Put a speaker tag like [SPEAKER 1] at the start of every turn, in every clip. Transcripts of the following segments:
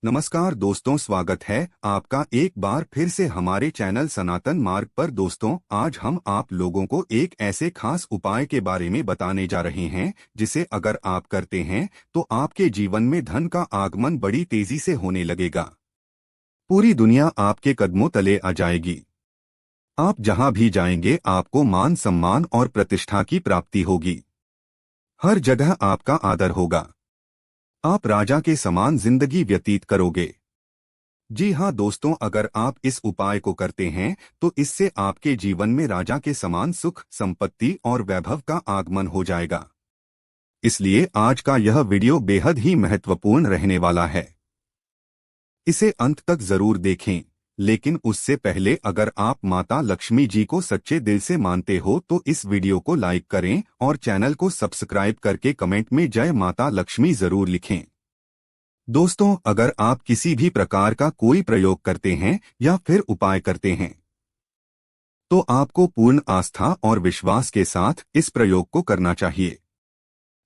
[SPEAKER 1] नमस्कार दोस्तों, स्वागत है आपका एक बार फिर से हमारे चैनल सनातन मार्ग पर। दोस्तों, आज हम आप लोगों को एक ऐसे खास उपाय के बारे में बताने जा रहे हैं जिसे अगर आप करते हैं तो आपके जीवन में धन का आगमन बड़ी तेजी से होने लगेगा। पूरी दुनिया आपके कदमों तले आ जाएगी। आप जहां भी जाएंगे आपको मान सम्मान और प्रतिष्ठा की प्राप्ति होगी। हर जगह आपका आदर होगा। आप राजा के समान जिंदगी व्यतीत करोगे। जी हाँ दोस्तों, अगर आप इस उपाय को करते हैं तो इससे आपके जीवन में राजा के समान सुख, संपत्ति और वैभव का आगमन हो जाएगा। इसलिए आज का यह वीडियो बेहद ही महत्वपूर्ण रहने वाला है। इसे अंत तक जरूर देखें, लेकिन उससे पहले अगर आप माता लक्ष्मी जी को सच्चे दिल से मानते हो तो इस वीडियो को लाइक करें और चैनल को सब्सक्राइब करके कमेंट में जय माता लक्ष्मी जरूर लिखें। दोस्तों, अगर आप किसी भी प्रकार का कोई प्रयोग करते हैं या फिर उपाय करते हैं तो आपको पूर्ण आस्था और विश्वास के साथ इस प्रयोग को करना चाहिए।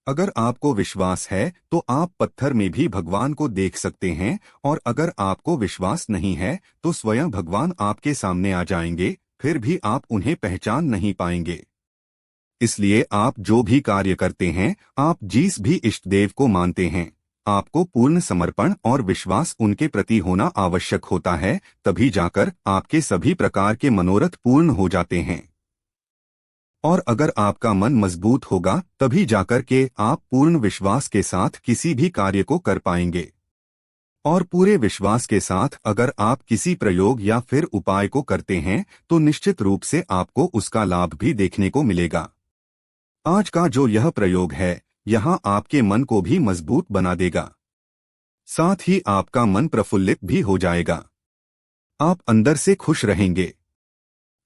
[SPEAKER 1] अगर आपको विश्वास है तो आप पत्थर में भी भगवान को देख सकते हैं, और अगर आपको विश्वास नहीं है तो स्वयं भगवान आपके सामने आ जाएंगे, फिर भी आप उन्हें पहचान नहीं पाएंगे। इसलिए आप जो भी कार्य करते हैं, आप जिस भी इष्ट देव को मानते हैं, आपको पूर्ण समर्पण और विश्वास उनके प्रति होना आवश्यक होता है, तभी जाकर आपके सभी प्रकार के मनोरथ पूर्ण हो जाते हैं। और अगर आपका मन मजबूत होगा तभी जाकर के आप पूर्ण विश्वास के साथ किसी भी कार्य को कर पाएंगे। और पूरे विश्वास के साथ अगर आप किसी प्रयोग या फिर उपाय को करते हैं तो निश्चित रूप से आपको उसका लाभ भी देखने को मिलेगा। आज का जो यह प्रयोग है यहाँ आपके मन को भी मजबूत बना देगा, साथ ही आपका मन प्रफुल्लित भी हो जाएगा। आप अंदर से खुश रहेंगे।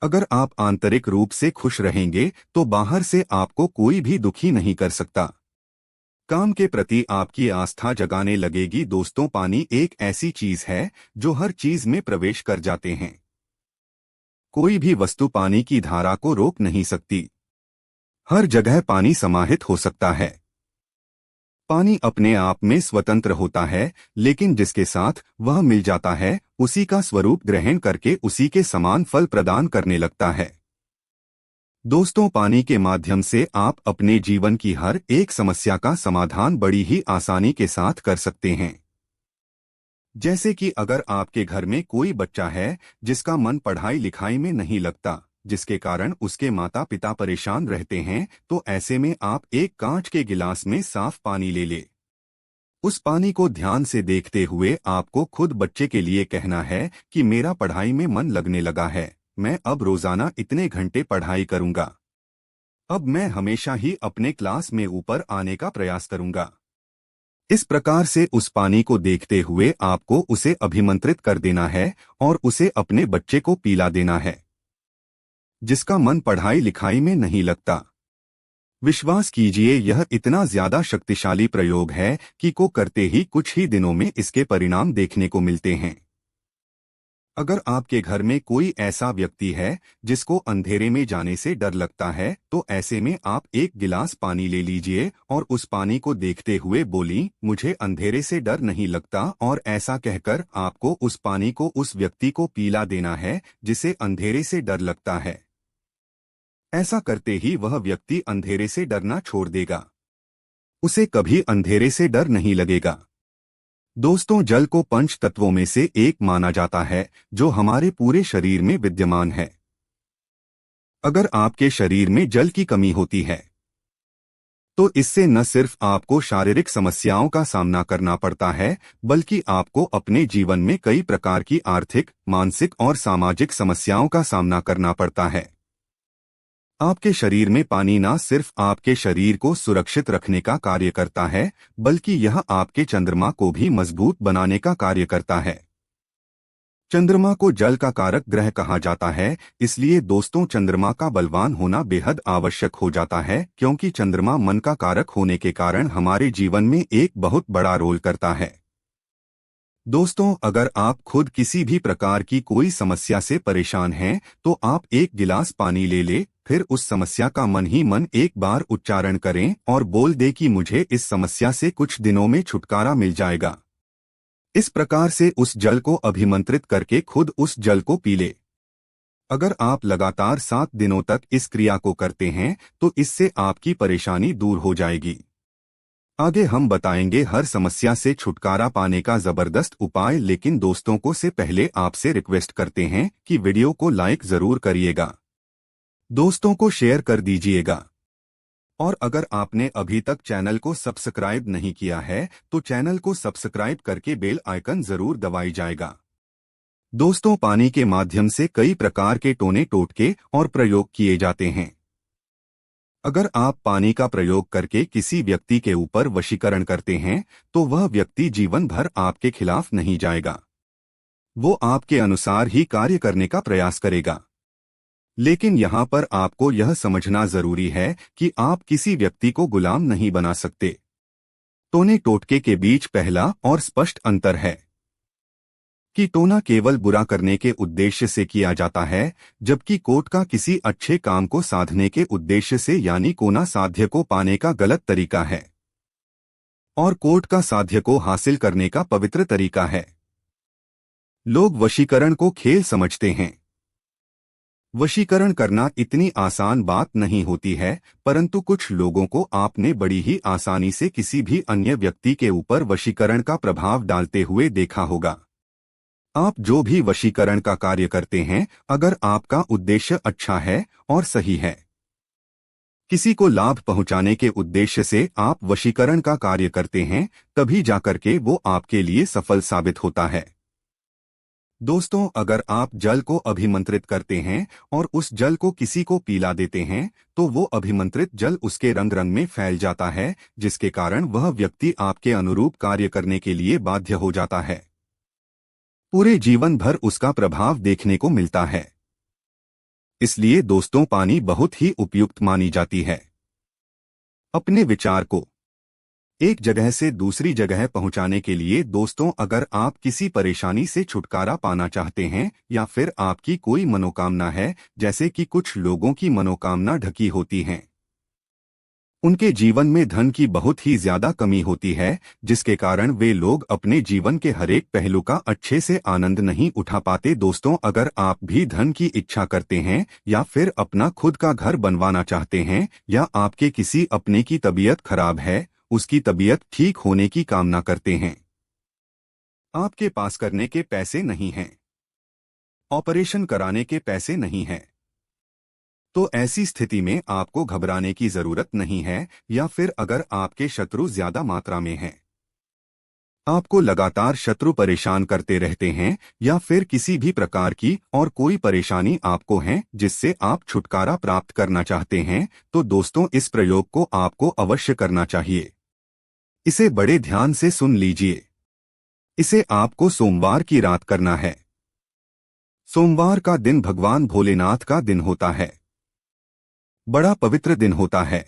[SPEAKER 1] अगर आप आंतरिक रूप से खुश रहेंगे तो बाहर से आपको कोई भी दुखी नहीं कर सकता। काम के प्रति आपकी आस्था जगाने लगेगी। दोस्तों, पानी एक ऐसी चीज है जो हर चीज में प्रवेश कर जाते हैं। कोई भी वस्तु पानी की धारा को रोक नहीं सकती। हर जगह पानी समाहित हो सकता है। पानी अपने आप में स्वतंत्र होता है, लेकिन जिसके साथ वह मिल जाता है उसी का स्वरूप ग्रहण करके उसी के समान फल प्रदान करने लगता है। दोस्तों, पानी के माध्यम से आप अपने जीवन की हर एक समस्या का समाधान बड़ी ही आसानी के साथ कर सकते हैं। जैसे कि अगर आपके घर में कोई बच्चा है जिसका मन पढ़ाई लिखाई में नहीं लगता, जिसके कारण उसके माता पिता परेशान रहते हैं, तो ऐसे में आप एक कांच के गिलास में साफ पानी ले ले। उस पानी को ध्यान से देखते हुए आपको खुद बच्चे के लिए कहना है कि मेरा पढ़ाई में मन लगने लगा है, मैं अब रोजाना इतने घंटे पढ़ाई करूंगा। अब मैं हमेशा ही अपने क्लास में ऊपर आने का प्रयास करूंगा। इस प्रकार से उस पानी को देखते हुए आपको उसे अभिमंत्रित कर देना है और उसे अपने बच्चे को पिला देना है जिसका मन पढ़ाई लिखाई में नहीं लगता। विश्वास कीजिए, यह इतना ज्यादा शक्तिशाली प्रयोग है कि को करते ही कुछ ही दिनों में इसके परिणाम देखने को मिलते हैं। अगर आपके घर में कोई ऐसा व्यक्ति है जिसको अंधेरे में जाने से डर लगता है, तो ऐसे में आप एक गिलास पानी ले लीजिए और उस पानी को देखते हुए बोली, मुझे अंधेरे से डर नहीं लगता, और ऐसा कहकर आपको उस पानी को उस व्यक्ति को पिला देना है जिसे अंधेरे से डर लगता है। ऐसा करते ही वह व्यक्ति अंधेरे से डरना छोड़ देगा। उसे कभी अंधेरे से डर नहीं लगेगा। दोस्तों, जल को पंच तत्वों में से एक माना जाता है जो हमारे पूरे शरीर में विद्यमान है। अगर आपके शरीर में जल की कमी होती है तो इससे न सिर्फ आपको शारीरिक समस्याओं का सामना करना पड़ता है, बल्कि आपको अपने जीवन में कई प्रकार की आर्थिक, मानसिक और सामाजिक समस्याओं का सामना करना पड़ता है। आपके शरीर में पानी न सिर्फ आपके शरीर को सुरक्षित रखने का कार्य करता है, बल्कि यह आपके चंद्रमा को भी मजबूत बनाने का कार्य करता है। चंद्रमा को जल का कारक ग्रह कहा जाता है, इसलिए दोस्तों चंद्रमा का बलवान होना बेहद आवश्यक हो जाता है, क्योंकि चंद्रमा मन का कारक होने के कारण हमारे जीवन में एक बहुत बड़ा रोल करता है। दोस्तों, अगर आप खुद किसी भी प्रकार की कोई समस्या से परेशान हैं, तो आप एक गिलास पानी ले ले, फिर उस समस्या का मन ही मन एक बार उच्चारण करें और बोल दे कि मुझे इस समस्या से कुछ दिनों में छुटकारा मिल जाएगा। इस प्रकार से उस जल को अभिमंत्रित करके खुद उस जल को पी ले। अगर आप लगातार 7 दिनों तक इस क्रिया को करते हैं तो इससे आपकी परेशानी दूर हो जाएगी। आगे हम बताएंगे हर समस्या से छुटकारा पाने का जबरदस्त उपाय, लेकिन दोस्तों को से पहले आपसे रिक्वेस्ट करते हैं कि वीडियो को लाइक जरूर करिएगा, दोस्तों को शेयर कर दीजिएगा, और अगर आपने अभी तक चैनल को सब्सक्राइब नहीं किया है तो चैनल को सब्सक्राइब करके बेल आइकन जरूर दबाई जाएगा। दोस्तों, पानी के माध्यम से कई प्रकार के टोने टोटके और प्रयोग किए जाते हैं। अगर आप पानी का प्रयोग करके किसी व्यक्ति के ऊपर वशीकरण करते हैं तो वह व्यक्ति जीवन भर आपके खिलाफ नहीं जाएगा, वो आपके अनुसार ही कार्य करने का प्रयास करेगा। लेकिन यहाँ पर आपको यह समझना जरूरी है कि आप किसी व्यक्ति को गुलाम नहीं बना सकते। टोने टोटके के बीच पहला और स्पष्ट अंतर है कि टोना केवल बुरा करने के उद्देश्य से किया जाता है, जबकि कोट का किसी अच्छे काम को साधने के उद्देश्य से, यानी कोना साध्य को पाने का गलत तरीका है और कोट का साध्य को हासिल करने का पवित्र तरीका है। लोग वशीकरण को खेल समझते हैं। वशीकरण करना इतनी आसान बात नहीं होती है, परंतु कुछ लोगों को आपने बड़ी ही आसानी से किसी भी अन्य व्यक्ति के ऊपर वशीकरण का प्रभाव डालते हुए देखा होगा। आप जो भी वशीकरण का कार्य करते हैं, अगर आपका उद्देश्य अच्छा है और सही है, किसी को लाभ पहुंचाने के उद्देश्य से आप वशीकरण का कार्य करते हैं, तभी जाकर के वो आपके लिए सफल साबित होता है। दोस्तों, अगर आप जल को अभिमंत्रित करते हैं और उस जल को किसी को पिला देते हैं तो वो अभिमंत्रित जल उसके रंग रंग में फैल जाता है, जिसके कारण वह व्यक्ति आपके अनुरूप कार्य करने के लिए बाध्य हो जाता है। पूरे जीवन भर उसका प्रभाव देखने को मिलता है। इसलिए दोस्तों, पानी बहुत ही उपयुक्त मानी जाती है। अपने विचार को एक जगह से दूसरी जगह पहुंचाने के लिए दोस्तों, अगर आप किसी परेशानी से छुटकारा पाना चाहते हैं या फिर आपकी कोई मनोकामना है, जैसे कि कुछ लोगों की मनोकामना ढकी होती हैं, उनके जीवन में धन की बहुत ही ज्यादा कमी होती है, जिसके कारण वे लोग अपने जीवन के हरेक पहलू का अच्छे से आनंद नहीं उठा पाते। दोस्तों, अगर आप भी धन की इच्छा करते हैं या फिर अपना खुद का घर बनवाना चाहते हैं, या आपके किसी अपने की तबीयत खराब है, उसकी तबीयत ठीक होने की कामना करते हैं, आपके पास करने के पैसे नहीं हैं, ऑपरेशन कराने के पैसे नहीं हैं, तो ऐसी स्थिति में आपको घबराने की जरूरत नहीं है। या फिर अगर आपके शत्रु ज्यादा मात्रा में हैं, आपको लगातार शत्रु परेशान करते रहते हैं, या फिर किसी भी प्रकार की और कोई परेशानी आपको है जिससे आप छुटकारा प्राप्त करना चाहते हैं, तो दोस्तों, इस प्रयोग को आपको अवश्य करना चाहिए। इसे बड़े ध्यान से सुन लीजिए। इसे आपको सोमवार की रात करना है। सोमवार का दिन भगवान भोलेनाथ का दिन होता है, बड़ा पवित्र दिन होता है।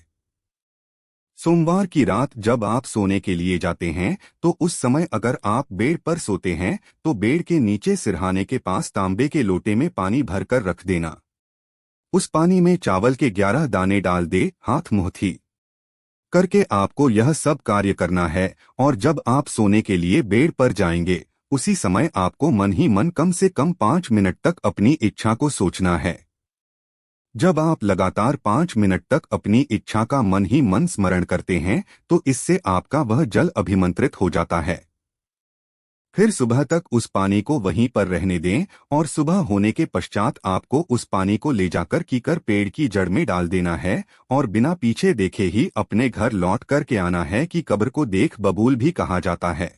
[SPEAKER 1] सोमवार की रात जब आप सोने के लिए जाते हैं तो उस समय अगर आप बेड पर सोते हैं तो बेड के नीचे सिरहाने के पास तांबे के लोटे में पानी भरकर रख देना। उस पानी में चावल के 11 दाने डाल दे, हाथ मुहथी करके आपको यह सब कार्य करना है। और जब आप सोने के लिए बेड पर जाएंगे, उसी समय आपको मन ही मन कम से कम 5 मिनट तक अपनी इच्छा को सोचना है। जब आप लगातार 5 मिनट तक अपनी इच्छा का मन ही मन स्मरण करते हैं तो इससे आपका वह जल अभिमंत्रित हो जाता है। फिर सुबह तक उस पानी को वहीं पर रहने दें और सुबह होने के पश्चात आपको उस पानी को ले जाकर कीकर पेड़ की जड़ में डाल देना है और बिना पीछे देखे ही अपने घर लौट करके आना है, कि कब्र को देख बबूल भी कहा जाता है।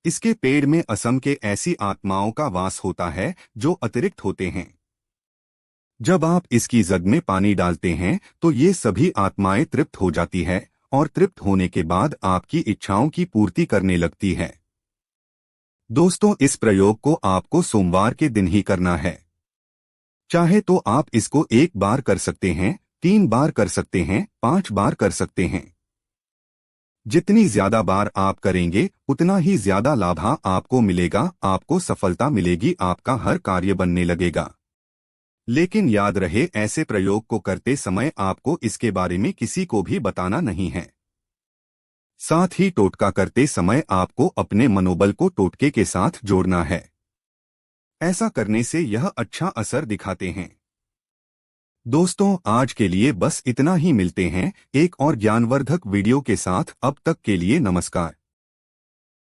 [SPEAKER 1] इसके पेड़ में असम के ऐसी आत्माओं का वास होता है जो अतिरिक्त होते हैं। जब आप इसकी जग में पानी डालते हैं तो ये सभी आत्माएं तृप्त हो जाती है और तृप्त होने के बाद आपकी इच्छाओं की पूर्ति करने लगती है। दोस्तों, इस प्रयोग को आपको सोमवार के दिन ही करना है। चाहे तो आप इसको 1 बार कर सकते हैं, 3 बार कर सकते हैं, 5 बार कर सकते हैं। जितनी ज्यादा बार आप करेंगे उतना ही ज्यादा लाभ आपको मिलेगा, आपको सफलता मिलेगी, आपका हर कार्य बनने लगेगा। लेकिन याद रहे, ऐसे प्रयोग को करते समय आपको इसके बारे में किसी को भी बताना नहीं है। साथ ही टोटका करते समय आपको अपने मनोबल को टोटके के साथ जोड़ना है। ऐसा करने से यह अच्छा असर दिखाते हैं। दोस्तों, आज के लिए बस इतना ही। मिलते हैं एक और ज्ञानवर्धक वीडियो के साथ। अब तक के लिए नमस्कार।